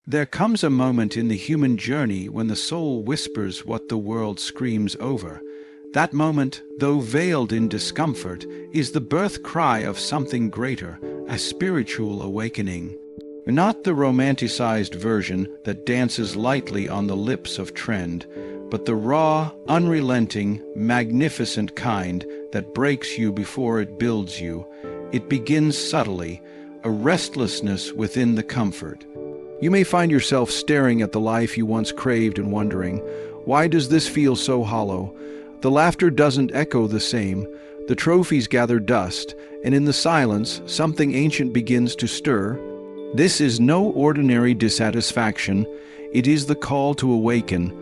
There comes a moment in the human journey when the soul whispers what the world screams over. That moment, though veiled in discomfort, is the birth cry of something greater, a spiritual awakening. Not the romanticized version that dances lightly on the lips of trend, but the raw, unrelenting, magnificent kind that breaks you before it builds you. It begins subtly, a restlessness within the comfort. You may find yourself staring at the life you once craved and wondering, why does this feel so hollow? The laughter doesn't echo the same, the trophies gather dust, and in the silence, something ancient begins to stir. This is no ordinary dissatisfaction, it is the call to awaken.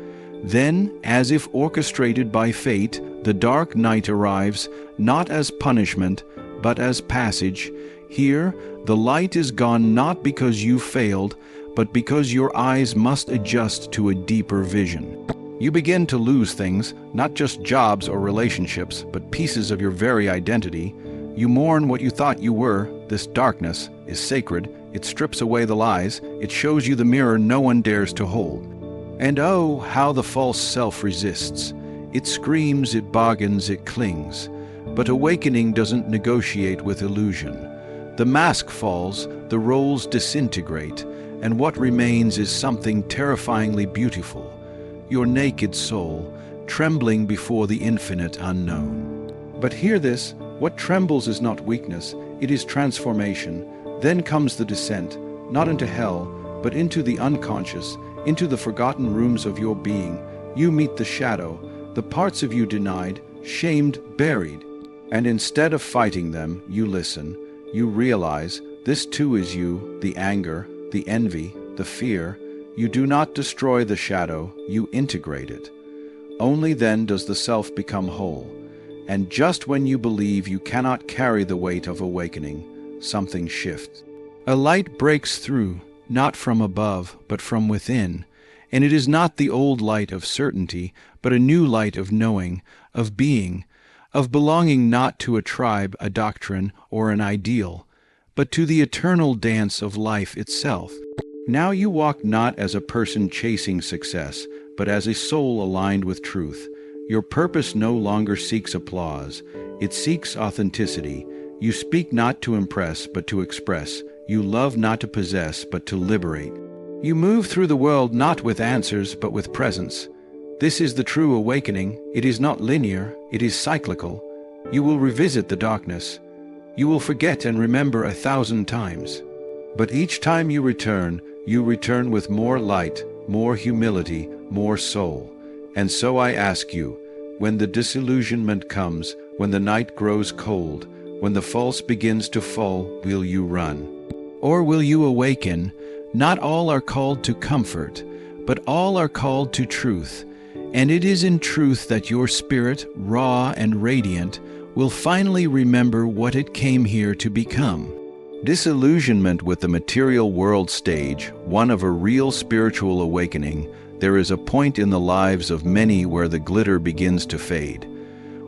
Then, as if orchestrated by fate, the dark night arrives, not as punishment, but as passage. Here, the light is gone not because you failed, but because your eyes must adjust to a deeper vision. You begin to lose things, not just jobs or relationships, but pieces of your very identity. You mourn what you thought you were. This darkness is sacred. It strips away the lies. It shows you the mirror no one dares to hold. And oh, how the false self resists. It screams, it bargains, it clings. But awakening doesn't negotiate with illusion. The mask falls, the roles disintegrate, and what remains is something terrifyingly beautiful. Your naked soul, trembling before the infinite unknown. But hear this, what trembles is not weakness, it is transformation. Then comes the descent, not into hell, but into the unconscious, into the forgotten rooms of your being. You meet the shadow, the parts of you denied, shamed, buried. And instead of fighting them, you listen. You realize this too is you, the anger, the envy, the fear. You do not destroy the shadow, you integrate it. Only then does the self become whole. And just when you believe you cannot carry the weight of awakening, something shifts. A light breaks through, not from above, but from within. And it is not the old light of certainty, but a new light of knowing, of being, of belonging not to a tribe, a doctrine, or an ideal, but to the eternal dance of life itself. Now you walk not as a person chasing success, but as a soul aligned with truth. Your purpose no longer seeks applause. It seeks authenticity. You speak not to impress, but to express. You love not to possess, but to liberate. You move through the world not with answers, but with presence. This is the true awakening. It is not linear, it is cyclical. You will revisit the darkness. You will forget and remember 1,000 times. But each time you return with more light, more humility, more soul. And so I ask you, when the disillusionment comes, when the night grows cold, when the false begins to fall, will you run? Or will you awaken? Not all are called to comfort, but all are called to truth. And it is in truth that your spirit, raw and radiant, will finally remember what it came here to become. Disillusionment with the material world stage, one of a real spiritual awakening, there is a point in the lives of many where the glitter begins to fade,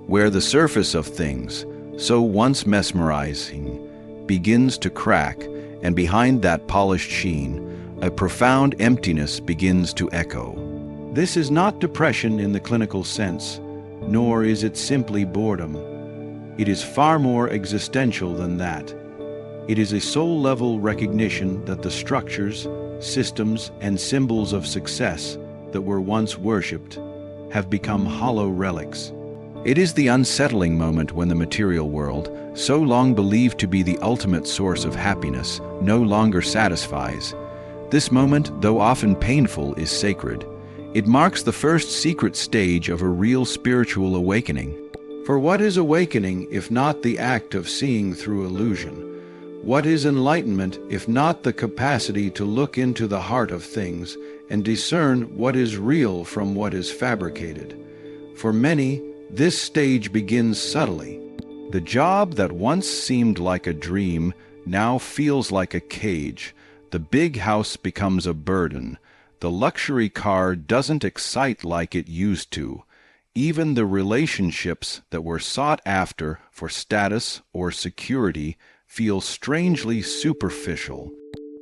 where the surface of things, so once mesmerizing, begins to crack, and behind that polished sheen, a profound emptiness begins to echo. This is not depression in the clinical sense, nor is it simply boredom. It is far more existential than that. It is a soul-level recognition that the structures, systems, and symbols of success that were once worshipped have become hollow relics. It is the unsettling moment when the material world, so long believed to be the ultimate source of happiness, no longer satisfies. This moment, though often painful, is sacred. It marks the first secret stage of a real spiritual awakening. For what is awakening if not the act of seeing through illusion? What is enlightenment if not the capacity to look into the heart of things and discern what is real from what is fabricated? For many, this stage begins subtly. The job that once seemed like a dream now feels like a cage. The big house becomes a burden. The luxury car doesn't excite like it used to. Even the relationships that were sought after for status or security feel strangely superficial.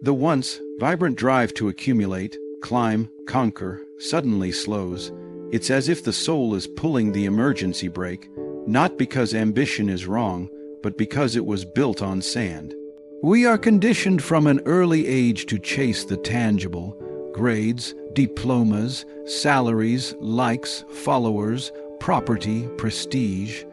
The once vibrant drive to accumulate, climb, conquer, suddenly slows. It's as if the soul is pulling the emergency brake, not because ambition is wrong, but because it was built on sand. We are conditioned from an early age to chase the tangible: grades, diplomas, salaries, likes, followers, property, prestige.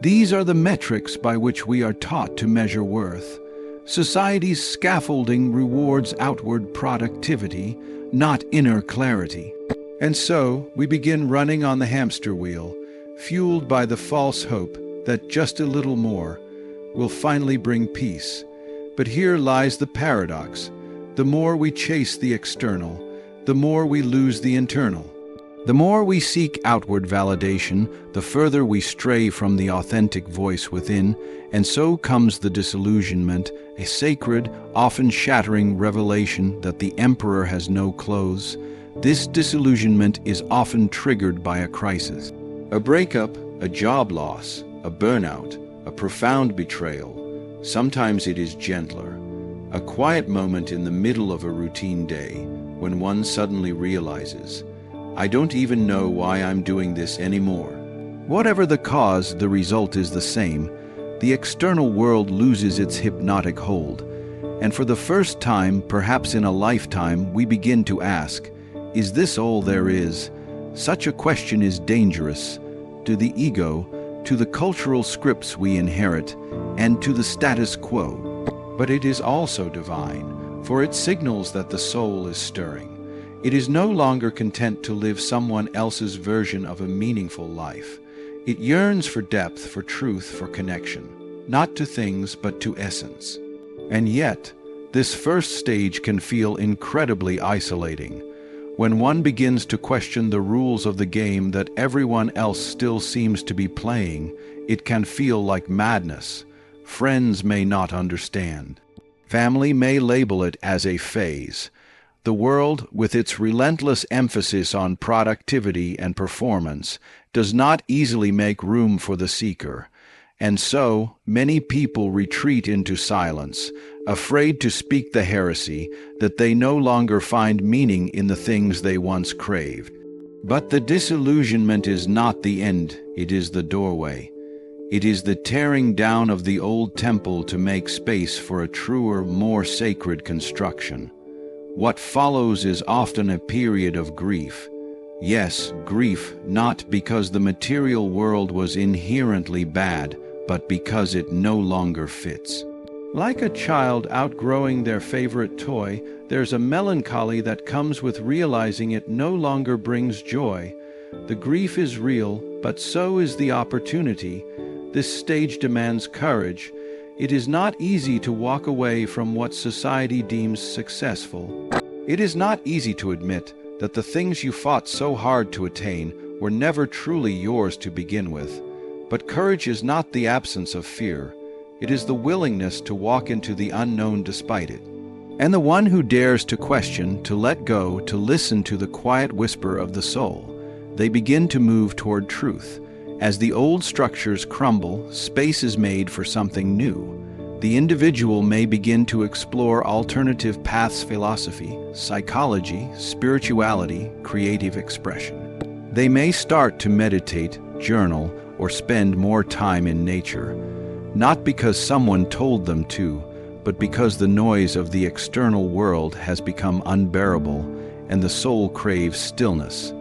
These are the metrics by which we are taught to measure worth. Society's scaffolding rewards outward productivity, not inner clarity. And so we begin running on the hamster wheel, fueled by the false hope that just a little more will finally bring peace. But here lies the paradox. The more we chase the external, the more we lose the internal. The more we seek outward validation, the further we stray from the authentic voice within, and so comes the disillusionment, a sacred, often shattering revelation that the emperor has no clothes. This disillusionment is often triggered by a crisis. A breakup, a job loss, a burnout, a profound betrayal. Sometimes it is gentler, a quiet moment in the middle of a routine day when one suddenly realizes, I don't even know why I'm doing this anymore. Whatever the cause, the result is the same. The external world loses its hypnotic hold, and for the first time, perhaps in a lifetime, we begin to ask, is this all there is? Such a question is dangerous to the ego, to the cultural scripts we inherit, and to the status quo. But it is also divine, for it signals that the soul is stirring. It is no longer content to live someone else's version of a meaningful life. It yearns for depth, for truth, for connection, not to things but to essence. And yet, this first stage can feel incredibly isolating. When one begins to question the rules of the game that everyone else still seems to be playing, it can feel like madness. Friends may not understand. Family may label it as a phase. The world, with its relentless emphasis on productivity and performance, does not easily make room for the seeker. And so, many people retreat into silence, afraid to speak the heresy that they no longer find meaning in the things they once craved. But the disillusionment is not the end, it is the doorway. It is the tearing down of the old temple to make space for a truer, more sacred construction. What follows is often a period of grief. Yes, grief, not because the material world was inherently bad, but because it no longer fits. Like a child outgrowing their favorite toy, there's a melancholy that comes with realizing it no longer brings joy. The grief is real, but so is the opportunity. This stage demands courage. It is not easy to walk away from what society deems successful. It is not easy to admit that the things you fought so hard to attain were never truly yours to begin with. But courage is not the absence of fear. It is the willingness to walk into the unknown despite it. And the one who dares to question, to let go, to listen to the quiet whisper of the soul, they begin to move toward truth. As the old structures crumble, space is made for something new. The individual may begin to explore alternative paths: philosophy, psychology, spirituality, creative expression. They may start to meditate, journal, or spend more time in nature, not because someone told them to, but because the noise of the external world has become unbearable and the soul craves stillness.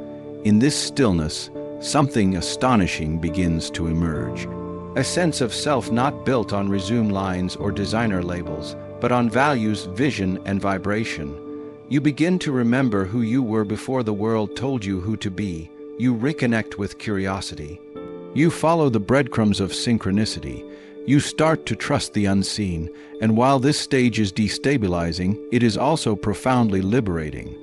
In this stillness, something astonishing begins to emerge. A sense of self not built on resume lines or designer labels, but on values, vision, and vibration. You begin to remember who you were before the world told you who to be. You reconnect with curiosity. You follow the breadcrumbs of synchronicity. You start to trust the unseen, and while this stage is destabilizing, it is also profoundly liberating.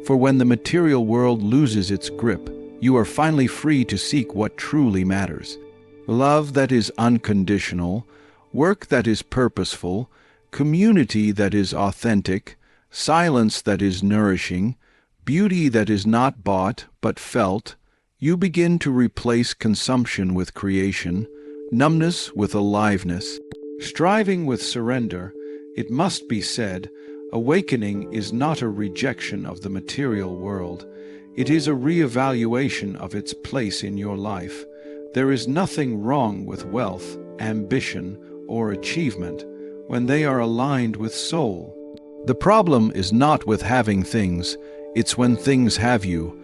For when the material world loses its grip, you are finally free to seek what truly matters. Love that is unconditional, work that is purposeful, community that is authentic, silence that is nourishing, beauty that is not bought but felt. You begin to replace consumption with creation, numbness with aliveness. Striving with surrender, it must be said, Awakening is not a rejection of the material world. It is a reevaluation of its place in your life. There is nothing wrong with wealth, ambition, or achievement when they are aligned with soul. The problem is not with having things, it's when things have you.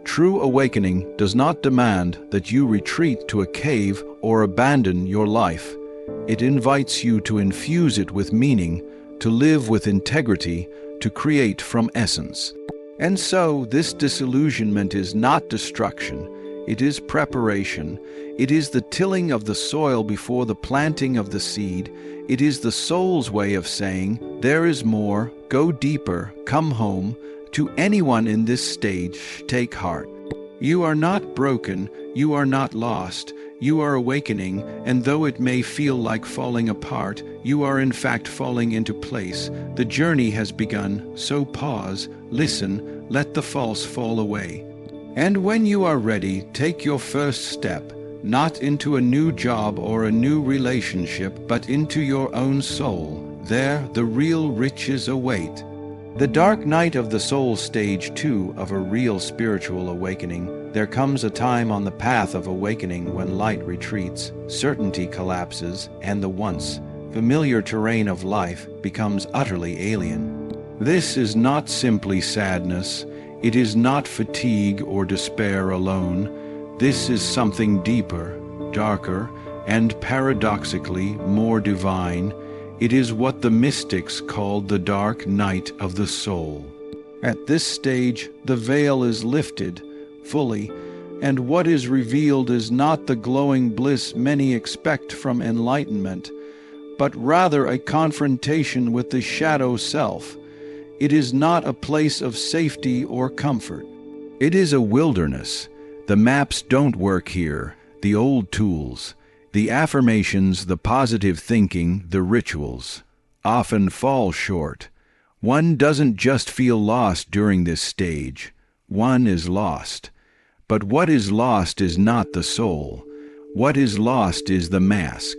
True awakening does not demand that you retreat to a cave or abandon your life. It invites you to infuse it with meaning, to live with integrity, to create from essence. And so, this disillusionment is not destruction, it is preparation. It is the tilling of the soil before the planting of the seed. It is the soul's way of saying, there is more, go deeper, come home. To anyone in this stage, take heart. You are not broken, you are not lost. You are awakening, and though it may feel like falling apart, you are in fact falling into place. The journey has begun, so pause, listen, let the false fall away. And when you are ready, take your first step, not into a new job or a new relationship, but into your own soul. There, the real riches await. The dark night of the soul, stage 2 of a real spiritual awakening. There comes a time on the path of awakening when light retreats, certainty collapses, and the once familiar terrain of life becomes utterly alien. This is not simply sadness. It is not fatigue or despair alone. This is something deeper, darker, and paradoxically more divine. It is what the mystics called the dark night of the soul. At this stage, the veil is lifted fully, and what is revealed is not the glowing bliss many expect from enlightenment, but rather a confrontation with the shadow self. It is not a place of safety or comfort. It is a wilderness. The maps don't work here, the old tools. The affirmations, the positive thinking, the rituals often fall short. One doesn't just feel lost during this stage. One is lost. But what is lost is not the soul. What is lost is the mask.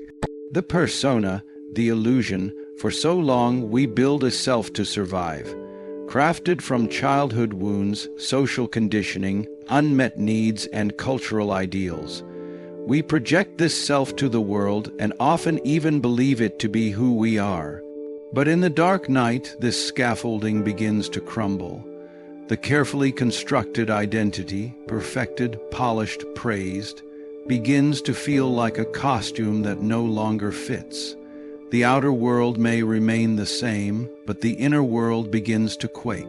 The persona, the illusion. For so long we build a self to survive. Crafted from childhood wounds, social conditioning, unmet needs, and cultural ideals. We project this self to the world and often even believe it to be who we are. But in the dark night, this scaffolding begins to crumble. The carefully constructed identity, perfected, polished, praised, begins to feel like a costume that no longer fits. The outer world may remain the same, but the inner world begins to quake.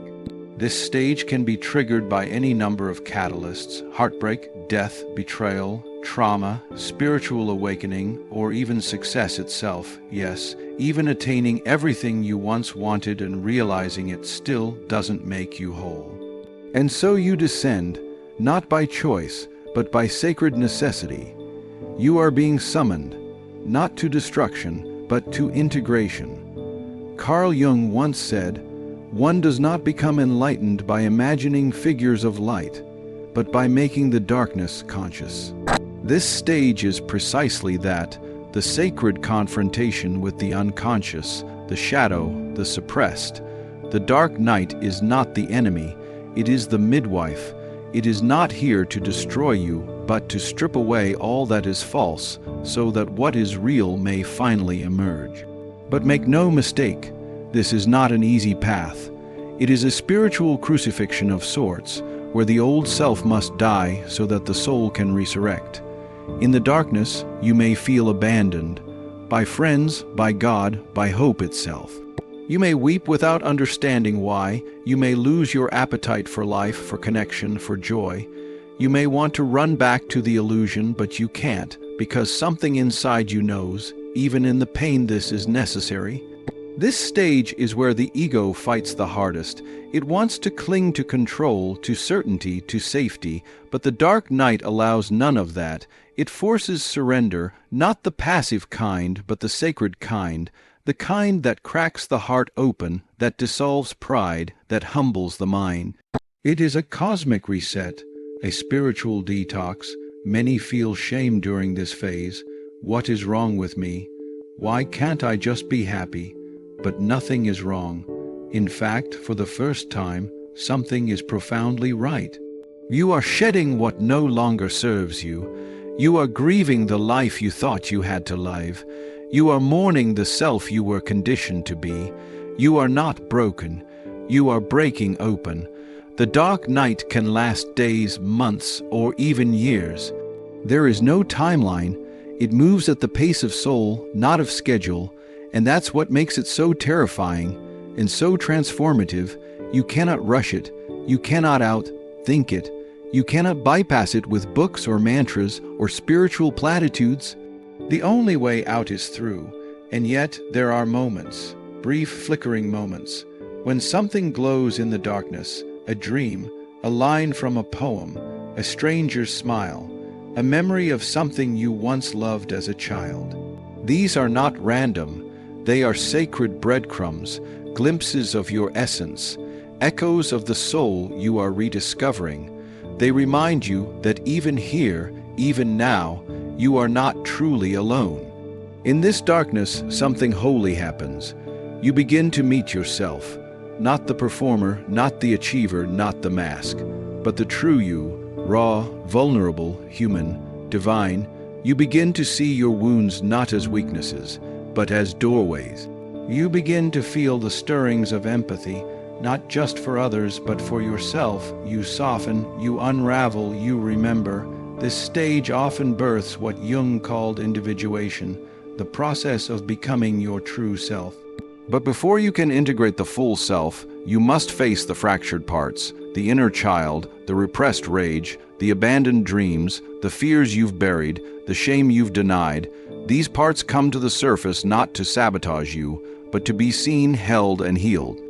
This stage can be triggered by any number of catalysts: heartbreak, death, betrayal, trauma, spiritual awakening, or even success itself. Yes, even attaining everything you once wanted and realizing it still doesn't make you whole. And so you descend, not by choice, but by sacred necessity. You are being summoned, not to destruction, but to integration. Carl Jung once said, "One does not become enlightened by imagining figures of light, but by making the darkness conscious." This stage is precisely that, the sacred confrontation with the unconscious, the shadow, the suppressed. The dark night is not the enemy, it is the midwife. It is not here to destroy you, but to strip away all that is false, so that what is real may finally emerge. But make no mistake, this is not an easy path. It is a spiritual crucifixion of sorts, where the old self must die so that the soul can resurrect. In the darkness, you may feel abandoned, by friends, by God, by hope itself. You may weep without understanding why. You may lose your appetite for life, for connection, for joy. You may want to run back to the illusion, but you can't, because something inside you knows, even in the pain, this is necessary. This stage is where the ego fights the hardest. It wants to cling to control, to certainty, to safety, but the dark night allows none of that. It forces surrender, not the passive kind, but the sacred kind, the kind that cracks the heart open, that dissolves pride, that humbles the mind. It is a cosmic reset, a spiritual detox. Many feel shame during this phase. What is wrong with me? Why can't I just be happy? But nothing is wrong. In fact, for the first time, something is profoundly right. You are shedding what no longer serves you. You are grieving the life you thought you had to live. You are mourning the self you were conditioned to be. You are not broken. You are breaking open. The dark night can last days, months, or even years. There is no timeline. It moves at the pace of soul, not of schedule, and that's what makes it so terrifying and so transformative. You cannot rush it. You cannot outthink it. You cannot bypass it with books or mantras or spiritual platitudes. The only way out is through, and yet there are moments, brief flickering moments, when something glows in the darkness, a dream, a line from a poem, a stranger's smile, a memory of something you once loved as a child. These are not random. They are sacred breadcrumbs, glimpses of your essence, echoes of the soul you are rediscovering. They remind you that even here, even now, you are not truly alone. In this darkness, something holy happens. You begin to meet yourself, not the performer, not the achiever, not the mask, but the true you, raw, vulnerable, human, divine. You begin to see your wounds not as weaknesses, but as doorways. You begin to feel the stirrings of empathy, not just for others, but for yourself. You soften, you unravel, you remember. This stage often births what Jung called individuation, the process of becoming your true self. But before you can integrate the full self, you must face the fractured parts, the inner child, the repressed rage, the abandoned dreams, the fears you've buried, the shame you've denied. These parts come to the surface not to sabotage you, but to be seen, held, and healed.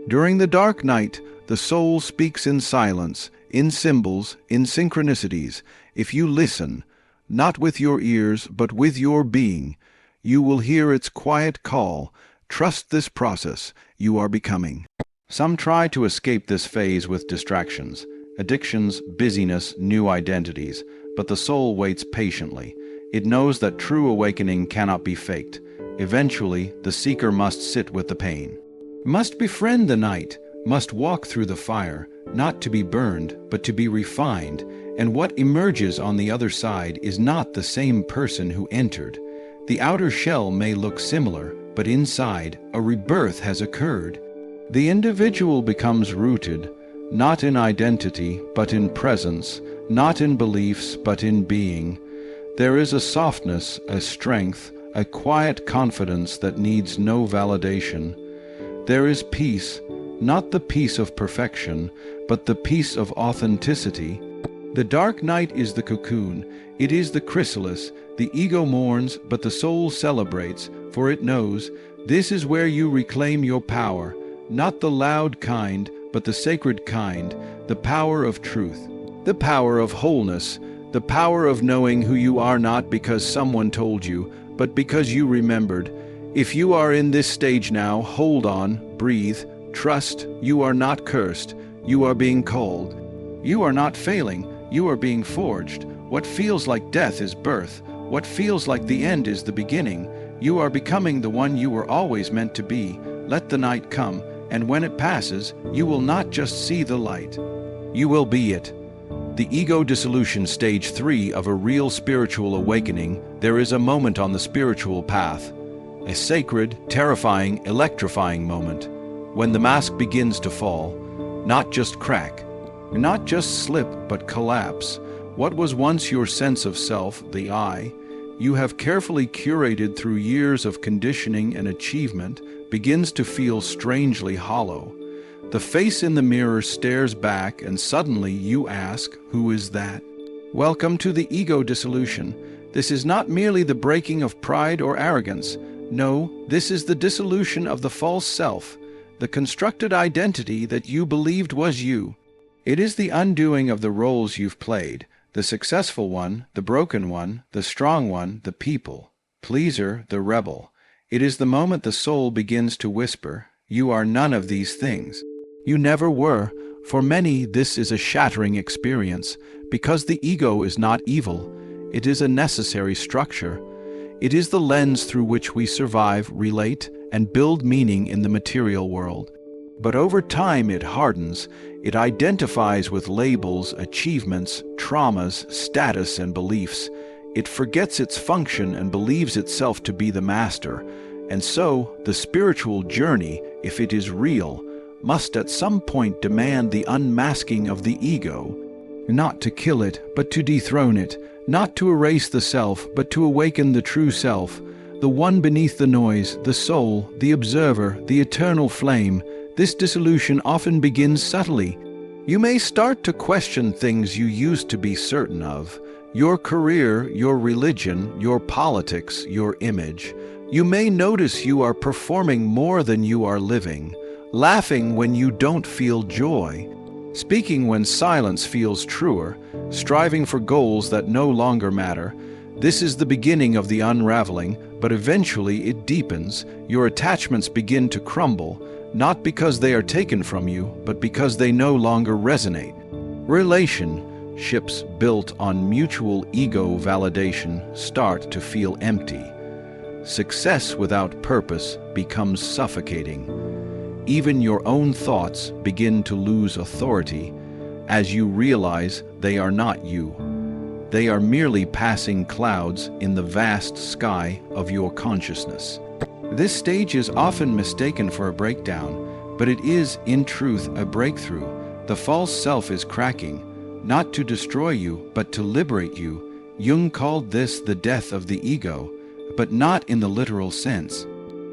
During the dark night, the soul speaks in silence, in symbols, in synchronicities. If you listen, not with your ears, but with your being, you will hear its quiet call. Trust this process. You are becoming. Some try to escape this phase with distractions, addictions, busyness, new identities, but the soul waits patiently. It knows that true awakening cannot be faked. Eventually, the seeker must sit with the pain, must befriend the night, must walk through the fire, not to be burned, but to be refined, and what emerges on the other side is not the same person who entered. The outer shell may look similar, but inside, a rebirth has occurred. The individual becomes rooted, not in identity, but in presence, not in beliefs, but in being. There is a softness, a strength, a quiet confidence that needs no validation. There is peace, not the peace of perfection, but the peace of authenticity. The dark night is the cocoon, it is the chrysalis. The ego mourns, but the soul celebrates, for it knows this is where you reclaim your power, not the loud kind, but the sacred kind, the power of truth, the power of wholeness, the power of knowing who you are not because someone told you, but because you remembered. If you are in this stage now, hold on, breathe, trust. You are not cursed. You are being called. You are not failing. You are being forged. What feels like death is birth. What feels like the end is the beginning. You are becoming the one you were always meant to be. Let the night come, and when it passes, you will not just see the light. You will be it. The ego dissolution, stage 3 of a real spiritual awakening. There is a moment on the spiritual path, a sacred, terrifying, electrifying moment, when the mask begins to fall, not just crack, not just slip, but collapse. What was once your sense of self, the I, you have carefully curated through years of conditioning and achievement, begins to feel strangely hollow. The face in the mirror stares back, and suddenly you ask, who is that? Welcome to the ego dissolution. This is not merely the breaking of pride or arrogance. No, this is the dissolution of the false self, the constructed identity that you believed was you. It is the undoing of the roles you've played, the successful one, the broken one, the strong one, the people, pleaser, the rebel. It is the moment the soul begins to whisper, you are none of these things. You never were. For many, this is a shattering experience, because the ego is not evil. It is a necessary structure. It is the lens through which we survive, relate, and build meaning in the material world. But over time it hardens. It identifies with labels, achievements, traumas, status, and beliefs. It forgets its function and believes itself to be the master. And so, the spiritual journey, if it is real, must at some point demand the unmasking of the ego. Not to kill it, but to dethrone it. Not to erase the self, but to awaken the true self. The one beneath the noise, the soul, the observer, the eternal flame. This dissolution often begins subtly. You may start to question things you used to be certain of. Your career, your religion, your politics, your image. You may notice you are performing more than you are living. Laughing when you don't feel joy. Speaking when silence feels truer. Striving for goals that no longer matter. This is the beginning of the unraveling, but eventually it deepens. Your attachments begin to crumble, not because they are taken from you, but because they no longer resonate. Relationships built on mutual ego validation start to feel empty. Success without purpose becomes suffocating. Even your own thoughts begin to lose authority as you realize they are not you. They are merely passing clouds in the vast sky of your consciousness. This stage is often mistaken for a breakdown, but it is, in truth, a breakthrough. The false self is cracking, not to destroy you, but to liberate you. Jung called this the death of the ego, but not in the literal sense.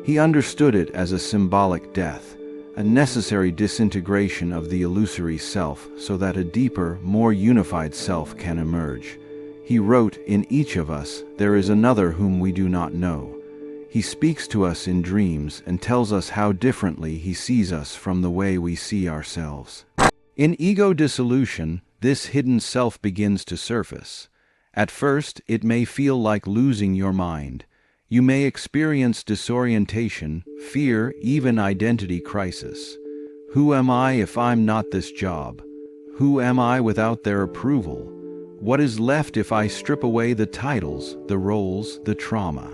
He understood it as a symbolic death, a necessary disintegration of the illusory self so that a deeper, more unified self can emerge. He wrote, "In each of us there is another whom we do not know. He speaks to us in dreams and tells us how differently he sees us from the way we see ourselves." In ego dissolution, this hidden self begins to surface. At first, it may feel like losing your mind. You may experience disorientation, fear, even identity crisis. Who am I if I'm not this job? Who am I without their approval? What is left if I strip away the titles, the roles, the trauma?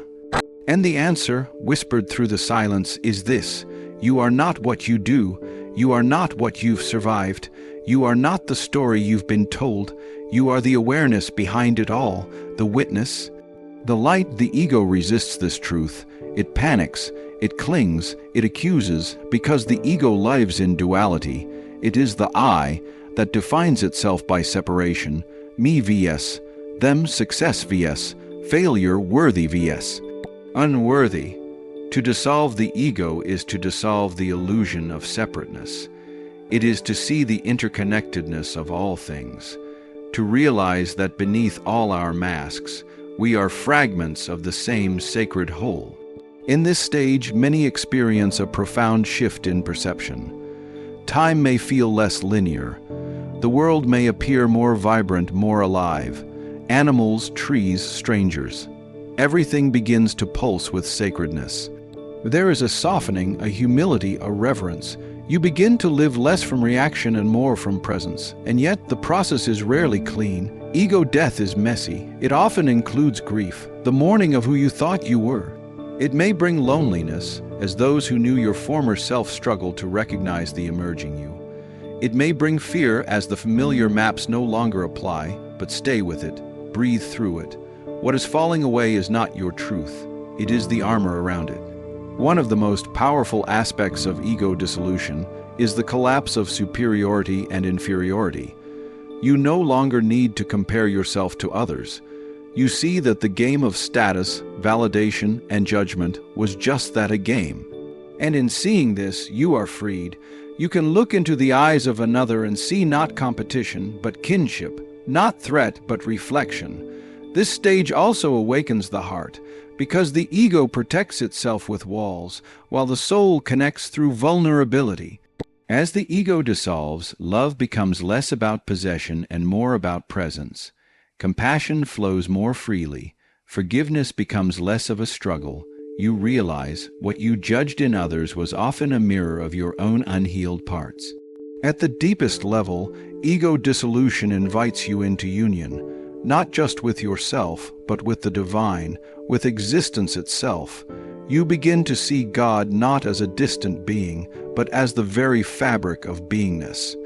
And the answer, whispered through the silence, is this: you are not what you do. You are not what you've survived. You are not the story you've been told. You are the awareness behind it all, the witness. The light, the ego resists this truth. It panics, it clings, it accuses, because the ego lives in duality. It is the I that defines itself by separation. Me vs. them, success vs. failure, worthy vs. unworthy. To dissolve the ego is to dissolve the illusion of separateness. It is to see the interconnectedness of all things, to realize that beneath all our masks, we are fragments of the same sacred whole. In this stage, many experience a profound shift in perception. Time may feel less linear. The world may appear more vibrant, more alive. Animals, trees, strangers. Everything begins to pulse with sacredness. There is a softening, a humility, a reverence. You begin to live less from reaction and more from presence. And yet, the process is rarely clean. Ego death is messy. It often includes grief, the mourning of who you thought you were. It may bring loneliness, as those who knew your former self struggle to recognize the emerging you. It may bring fear, as the familiar maps no longer apply, but stay with it, breathe through it. What is falling away is not your truth. It is the armor around it. One of the most powerful aspects of ego dissolution is the collapse of superiority and inferiority. You no longer need to compare yourself to others. You see that the game of status, validation, and judgment was just that, a game. And in seeing this, you are freed. You can look into the eyes of another and see not competition, but kinship, not threat, but reflection. This stage also awakens the heart, because the ego protects itself with walls, while the soul connects through vulnerability. As the ego dissolves, love becomes less about possession and more about presence. Compassion flows more freely. Forgiveness becomes less of a struggle. You realize what you judged in others was often a mirror of your own unhealed parts. At the deepest level, ego dissolution invites you into union, not just with yourself, but with the divine, with existence itself. You begin to see God not as a distant being, but as the very fabric of beingness.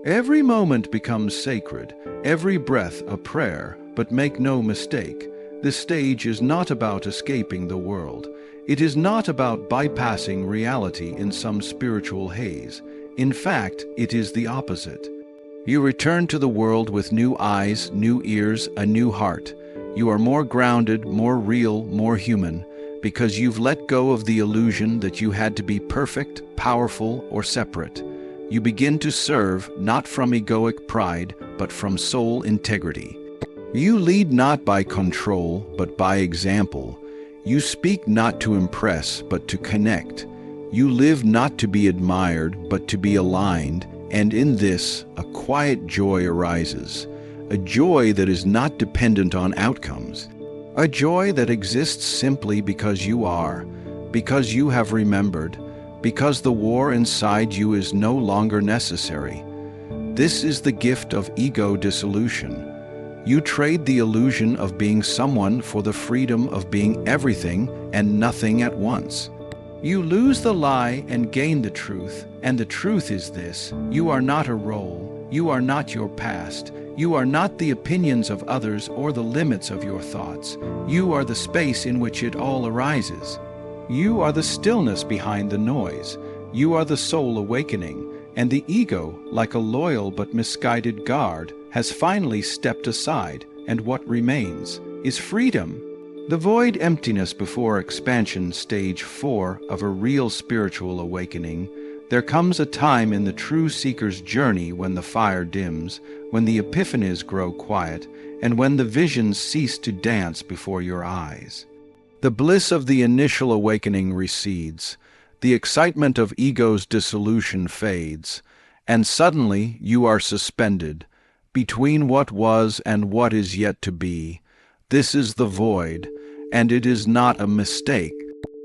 Every moment becomes sacred, every breath a prayer, but make no mistake, this stage is not about escaping the world. It is not about bypassing reality in some spiritual haze. In fact, it is the opposite. You return to the world with new eyes, new ears, a new heart. You are more grounded, more real, more human, because you've let go of the illusion that you had to be perfect, powerful, or separate. You begin to serve not from egoic pride, but from soul integrity. You lead not by control, but by example. You speak not to impress, but to connect. You live not to be admired, but to be aligned, and in this, a quiet joy arises, a joy that is not dependent on outcomes, a joy that exists simply because you are, because you have remembered, because the war inside you is no longer necessary. This is the gift of ego dissolution. You trade the illusion of being someone for the freedom of being everything and nothing at once. You lose the lie and gain the truth, and the truth is this: you are not a role, you are not your past, you are not the opinions of others or the limits of your thoughts. You are the space in which it all arises. You are the stillness behind the noise. You are the soul awakening, and the ego, like a loyal but misguided guard, has finally stepped aside, and what remains is freedom. The void emptiness before expansion, stage 4 of a real spiritual awakening. There comes a time in the true seeker's journey when the fire dims, when the epiphanies grow quiet, and when the visions cease to dance before your eyes. The bliss of the initial awakening recedes, the excitement of ego's dissolution fades, and suddenly you are suspended between what was and what is yet to be. This is the void, and it is not a mistake.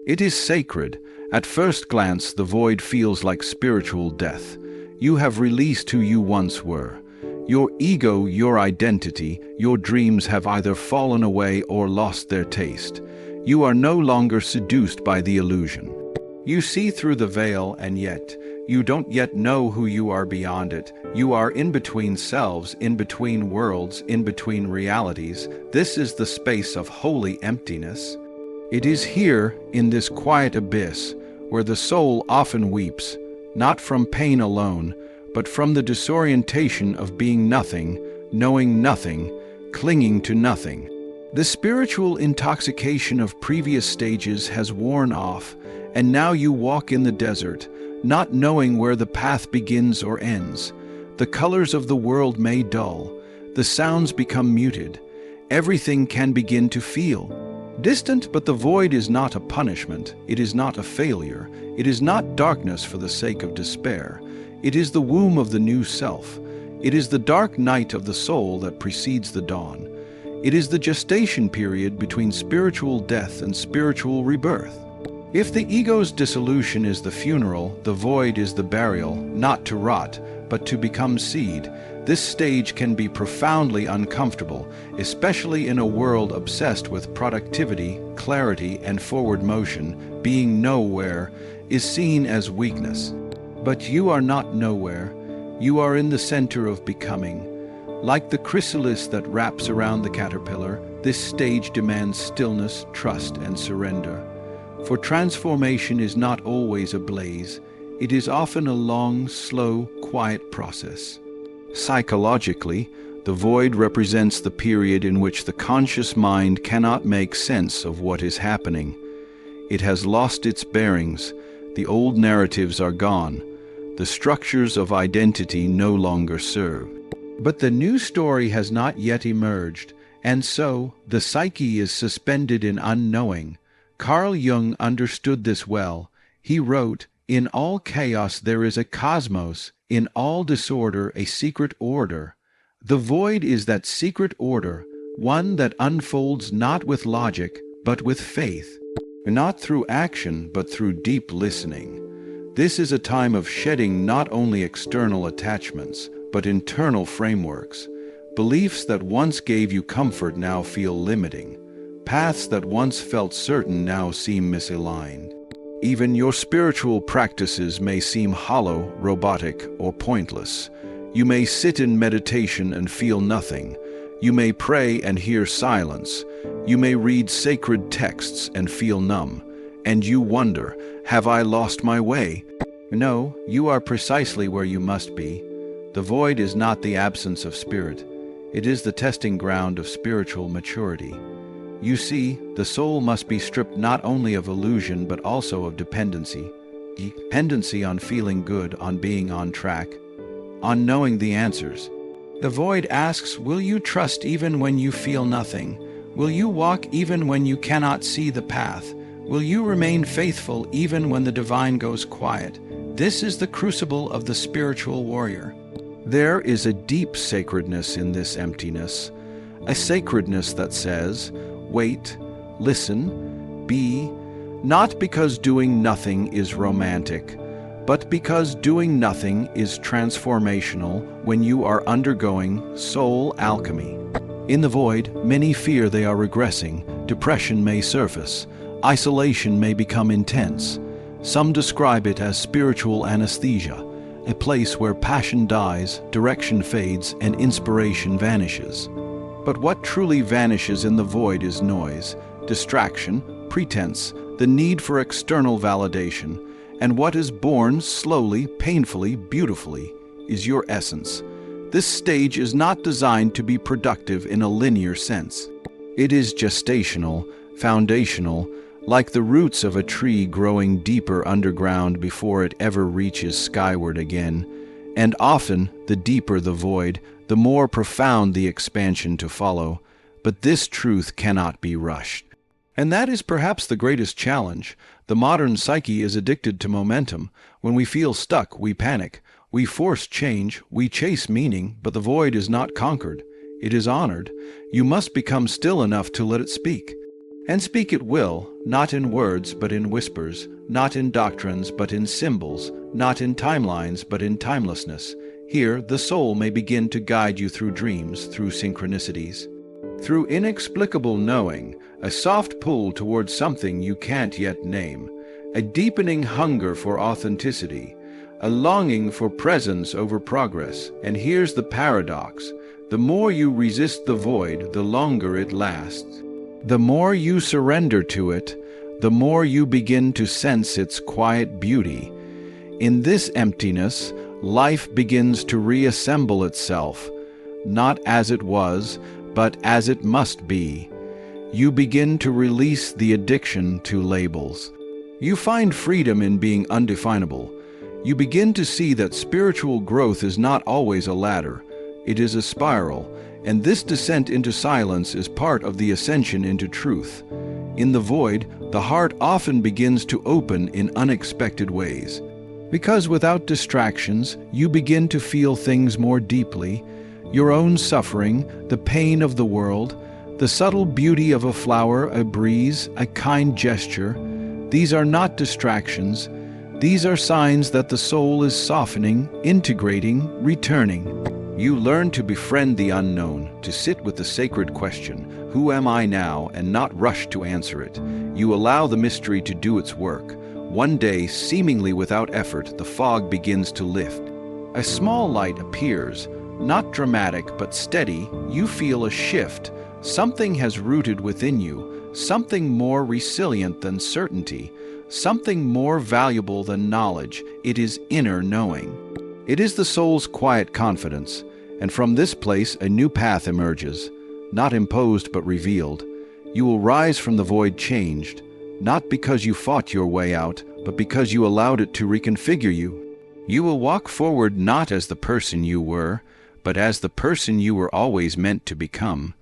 It is sacred. At first glance, the void feels like spiritual death. You have released who you once were. Your ego, your identity, your dreams have either fallen away or lost their taste. You are no longer seduced by the illusion. You see through the veil, and yet you don't yet know who you are beyond it. You are in between selves, in between worlds, in between realities. This is the space of holy emptiness. It is here, in this quiet abyss, where the soul often weeps, not from pain alone, but from the disorientation of being nothing, knowing nothing, clinging to nothing. The spiritual intoxication of previous stages has worn off, and now you walk in the desert, not knowing where the path begins or ends. The colors of the world may dull, the sounds become muted, everything can begin to feel distant, but the void is not a punishment, it is not a failure, it is not darkness for the sake of despair. It is the womb of the new self. It is the dark night of the soul that precedes the dawn. It is the gestation period between spiritual death and spiritual rebirth. If the ego's dissolution is the funeral, the void is the burial, not to rot, but to become seed. This stage can be profoundly uncomfortable, especially in a world obsessed with productivity, clarity, and forward motion. Being nowhere is seen as weakness. But you are not nowhere. You are in the center of becoming. Like the chrysalis that wraps around the caterpillar, this stage demands stillness, trust, and surrender. For transformation is not always a blaze. It is often a long, slow, quiet process. Psychologically, the void represents the period in which the conscious mind cannot make sense of what is happening. It has lost its bearings. The old narratives are gone. The structures of identity no longer serve. But the new story has not yet emerged, and so the psyche is suspended in unknowing. Carl Jung understood this well. He wrote, "In all chaos there is a cosmos, in all disorder a secret order." The void is that secret order, one that unfolds not with logic, but with faith. Not through action, but through deep listening. This is a time of shedding not only external attachments, but internal frameworks. Beliefs that once gave you comfort now feel limiting. Paths that once felt certain now seem misaligned. Even your spiritual practices may seem hollow, robotic, or pointless. You may sit in meditation and feel nothing. You may pray and hear silence. You may read sacred texts and feel numb. And you wonder, have I lost my way? No, you are precisely where you must be. The void is not the absence of spirit. It is the testing ground of spiritual maturity. You see, the soul must be stripped not only of illusion but also of dependency. Dependency on feeling good, on being on track, on knowing the answers. The void asks, will you trust even when you feel nothing? Will you walk even when you cannot see the path? Will you remain faithful even when the divine goes quiet? This is the crucible of the spiritual warrior. There is a deep sacredness in this emptiness, a sacredness that says, wait, listen, be, not because doing nothing is romantic, but because doing nothing is transformational when you are undergoing soul alchemy. In the void, many fear they are regressing, depression may surface, isolation may become intense. Some describe it as spiritual anesthesia, a place where passion dies, direction fades, and inspiration vanishes. But what truly vanishes in the void is noise, distraction, pretense, the need for external validation, and what is born slowly, painfully, beautifully is your essence. This stage is not designed to be productive in a linear sense. It is gestational, foundational, like the roots of a tree growing deeper underground before it ever reaches skyward again. And often, the deeper the void, the more profound the expansion to follow. But this truth cannot be rushed. And that is perhaps the greatest challenge. The modern psyche is addicted to momentum. When we feel stuck, we panic. We force change, we chase meaning, but the void is not conquered. It is honored. You must become still enough to let it speak. And speak it will, not in words but in whispers, not in doctrines but in symbols, not in timelines but in timelessness. Here, the soul may begin to guide you through dreams, through synchronicities, through inexplicable knowing, a soft pull towards something you can't yet name, a deepening hunger for authenticity, a longing for presence over progress. And here's the paradox. The more you resist the void, the longer it lasts. The more you surrender to it, the more you begin to sense its quiet beauty. In this emptiness, life begins to reassemble itself, not as it was, but as it must be. You begin to release the addiction to labels. You find freedom in being undefinable. You begin to see that spiritual growth is not always a ladder. It is a spiral, and this descent into silence is part of the ascension into truth. In the void, the heart often begins to open in unexpected ways. Because without distractions, you begin to feel things more deeply, your own suffering, the pain of the world, the subtle beauty of a flower, a breeze, a kind gesture. These are not distractions. These are signs that the soul is softening, integrating, returning. You learn to befriend the unknown, to sit with the sacred question, who am I now, and not rush to answer it. You allow the mystery to do its work. One day, seemingly without effort, the fog begins to lift. A small light appears, not dramatic but steady. You feel a shift. Something has rooted within you, something more resilient than certainty, something more valuable than knowledge. It is inner knowing. It is the soul's quiet confidence, and from this place a new path emerges, not imposed but revealed. You will rise from the void changed, not because you fought your way out, but because you allowed it to reconfigure you. You will walk forward not as the person you were, but as the person you were always meant to become.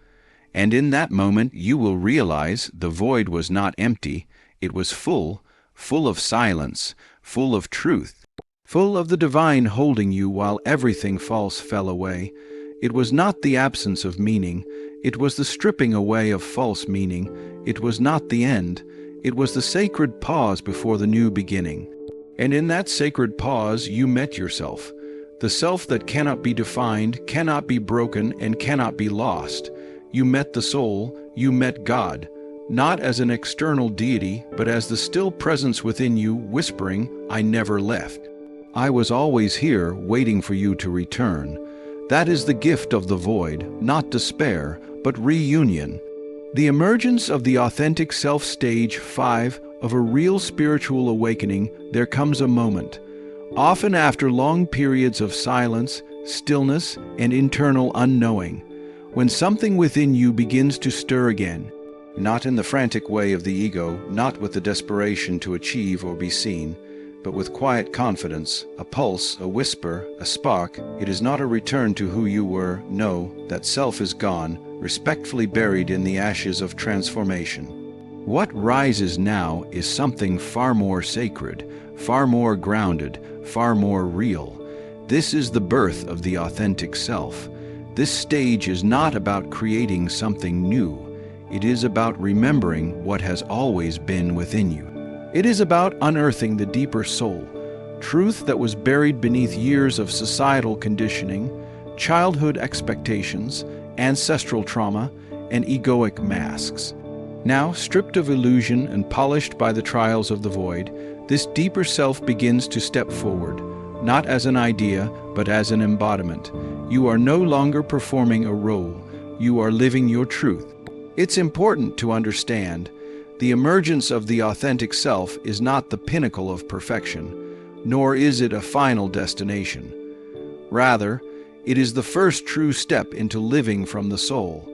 And in that moment you will realize the void was not empty, it was full, full of silence, full of truth, full of the divine holding you while everything false fell away. It was not the absence of meaning, it was the stripping away of false meaning. It was not the end, it was the sacred pause before the new beginning. And in that sacred pause you met yourself, the self that cannot be defined, cannot be broken, and cannot be lost. You met the soul, you met God, not as an external deity, but as the still presence within you whispering, "I never left. I was always here, waiting for you to return." That is the gift of the void, not despair, but reunion. The emergence of the authentic self, stage 5 of a real spiritual awakening. There comes a moment, often after long periods of silence, stillness, and internal unknowing, when something within you begins to stir again. Not in the frantic way of the ego, not with the desperation to achieve or be seen, but with quiet confidence, a pulse, a whisper, a spark. It is not a return to who you were. No, that self is gone, respectfully buried in the ashes of transformation. What rises now is something far more sacred, far more grounded, far more real. This is the birth of the authentic self. This stage is not about creating something new. It is about remembering what has always been within you. It is about unearthing the deeper soul, truth that was buried beneath years of societal conditioning, childhood expectations, ancestral trauma, and egoic masks. Now, stripped of illusion and polished by the trials of the void, this deeper self begins to step forward, not as an idea, but as an embodiment. You are no longer performing a role. You are living your truth. It's important to understand the emergence of the authentic self is not the pinnacle of perfection, nor is it a final destination. Rather, it is the first true step into living from the soul.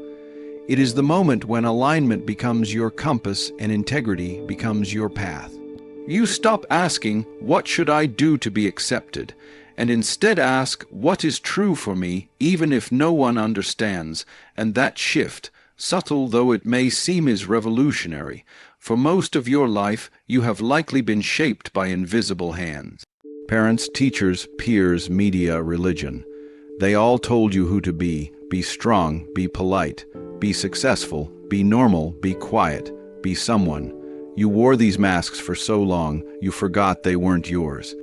It is the moment when alignment becomes your compass and integrity becomes your path. You stop asking, "What should I do to be accepted?" and instead ask, "What is true for me, even if no one understands?" And that shift, subtle though it may seem, is revolutionary. For most of your life, you have likely been shaped by invisible hands. Parents, teachers, peers, media, religion. They all told you who to be. Be strong, be polite, be successful, be normal, be quiet, be someone. You wore these masks for so long, you forgot they weren't yours.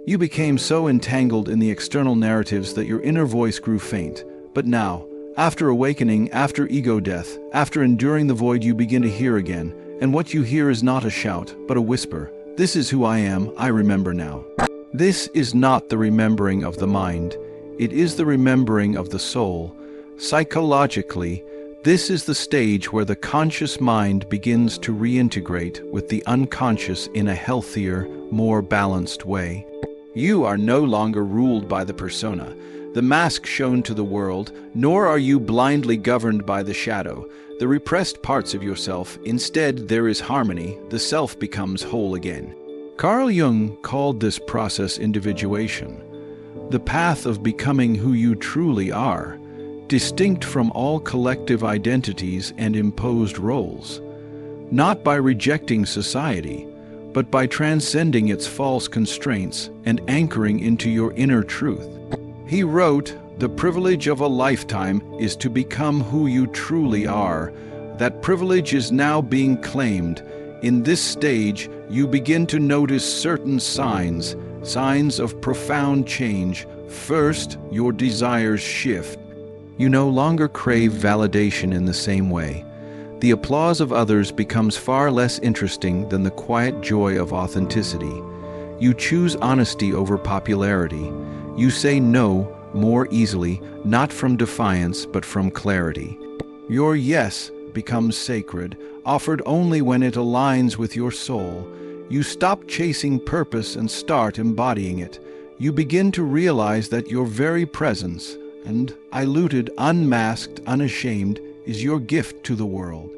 You became so entangled in the external narratives that your inner voice grew faint. But now, after awakening, after ego death, after enduring the void, you begin to hear again. And what you hear is not a shout, but a whisper. This is who I am, I remember now. This is not the remembering of the mind. It is the remembering of the soul. Psychologically, this is the stage where the conscious mind begins to reintegrate with the unconscious in a healthier, more balanced way. You are no longer ruled by the persona, the mask shown to the world, nor are you blindly governed by the shadow, the repressed parts of yourself. Instead, there is harmony. The self becomes whole again. Carl Jung called this process individuation, the path of becoming who you truly are, distinct from all collective identities and imposed roles, not by rejecting society, but by transcending its false constraints and anchoring into your inner truth. He wrote, "The privilege of a lifetime is to become who you truly are. That privilege is now being claimed. In this stage, you begin to notice certain signs of profound change. First, your desires shift. You no longer crave validation in the same way. The applause of others becomes far less interesting than the quiet joy of authenticity. You choose honesty over popularity. You say no more easily, not from defiance, but from clarity. Your yes becomes sacred, offered only when it aligns with your soul. You stop chasing purpose and start embodying it. You begin to realize that your very presence, and diluted, unmasked, unashamed, is your gift to the world.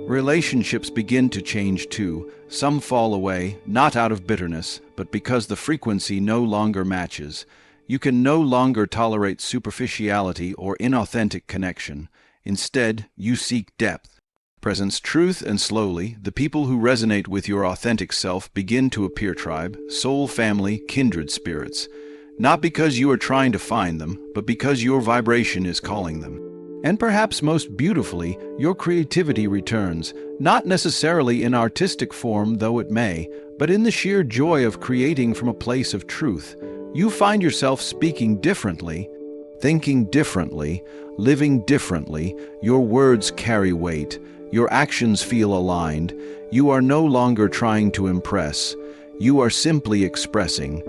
Relationships begin to change too. Some fall away, not out of bitterness, but because the frequency no longer matches. You can no longer tolerate superficiality or inauthentic connection. Instead, you seek depth, presence, truth, and slowly, the people who resonate with your authentic self begin to appear. Tribe, soul family, kindred spirits. Not because you are trying to find them, but because your vibration is calling them. And perhaps most beautifully, your creativity returns, not necessarily in artistic form, though it may, but in the sheer joy of creating from a place of truth. You find yourself speaking differently, thinking differently, living differently. Your words carry weight. Your actions feel aligned. You are no longer trying to impress. You are simply expressing.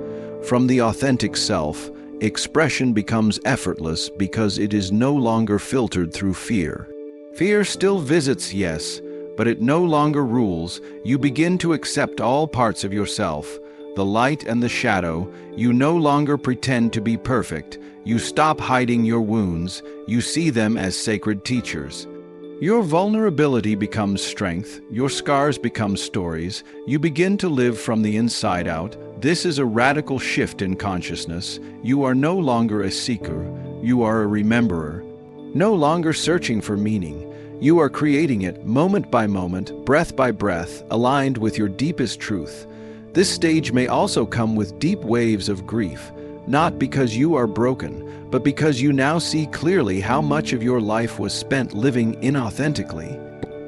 From the authentic self, expression becomes effortless because it is no longer filtered through fear. Fear still visits, yes, but it no longer rules. You begin to accept all parts of yourself, the light and the shadow. You no longer pretend to be perfect. You stop hiding your wounds. You see them as sacred teachers. Your vulnerability becomes strength. Your scars become stories. You begin to live from the inside out. This is a radical shift in consciousness. You are no longer a seeker. You are a rememberer. No longer searching for meaning. You are creating it moment by moment, breath by breath, aligned with your deepest truth. This stage may also come with deep waves of grief, not because you are broken, but because you now see clearly how much of your life was spent living inauthentically.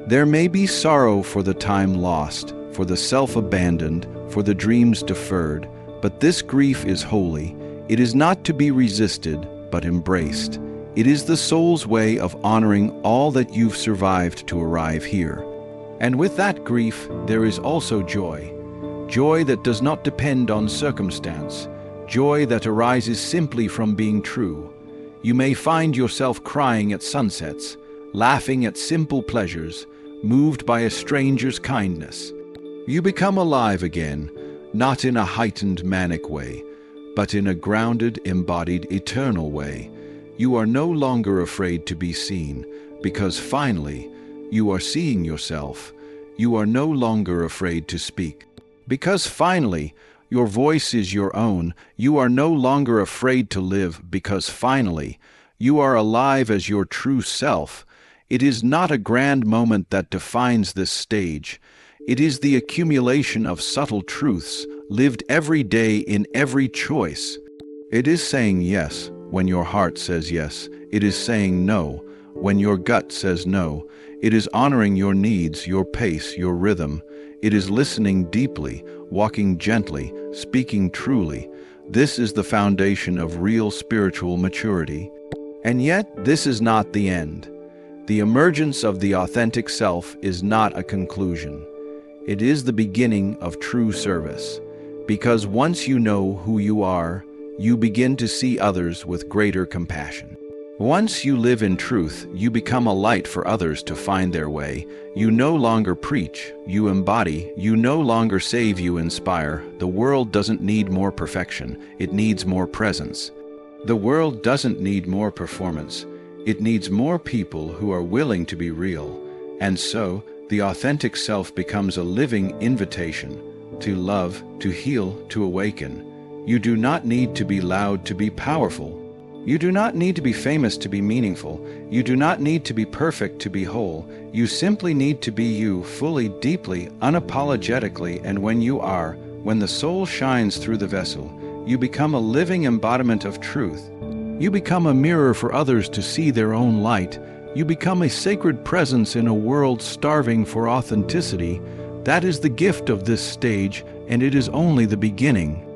There may be sorrow for the time lost, for the self abandoned, for the dreams deferred, but this grief is holy. It is not to be resisted, but embraced. It is the soul's way of honoring all that you've survived to arrive here. And with that grief, there is also joy. Joy that does not depend on circumstance. Joy that arises simply from being true. You may find yourself crying at sunsets, laughing at simple pleasures, moved by a stranger's kindness. You become alive again, not in a heightened manic way, but in a grounded, embodied, eternal way. You are no longer afraid to be seen, because finally, you are seeing yourself. You are no longer afraid to speak, because finally, your voice is your own. You are no longer afraid to live, because finally, you are alive as your true self. It is not a grand moment that defines this stage. It is the accumulation of subtle truths, lived every day in every choice. It is saying yes when your heart says yes. It is saying no when your gut says no. It is honoring your needs, your pace, your rhythm. It is listening deeply, walking gently, speaking truly. This is the foundation of real spiritual maturity. And yet, this is not the end. The emergence of the authentic self is not a conclusion. It is the beginning of true service. Because once you know who you are, you begin to see others with greater compassion. Once you live in truth, you become a light for others to find their way. You no longer preach, you embody. You no longer save, you inspire. The world doesn't need more perfection, it needs more presence. The world doesn't need more performance, it needs more people who are willing to be real. And so, the authentic self becomes a living invitation to love, to heal, to awaken. You do not need to be loud to be powerful. You do not need to be famous to be meaningful. You do not need to be perfect to be whole. You simply need to be you, fully, deeply, unapologetically. And when you are, when the soul shines through the vessel, you become a living embodiment of truth. You become a mirror for others to see their own light. You become a sacred presence in a world starving for authenticity. That is the gift of this stage, and it is only the beginning.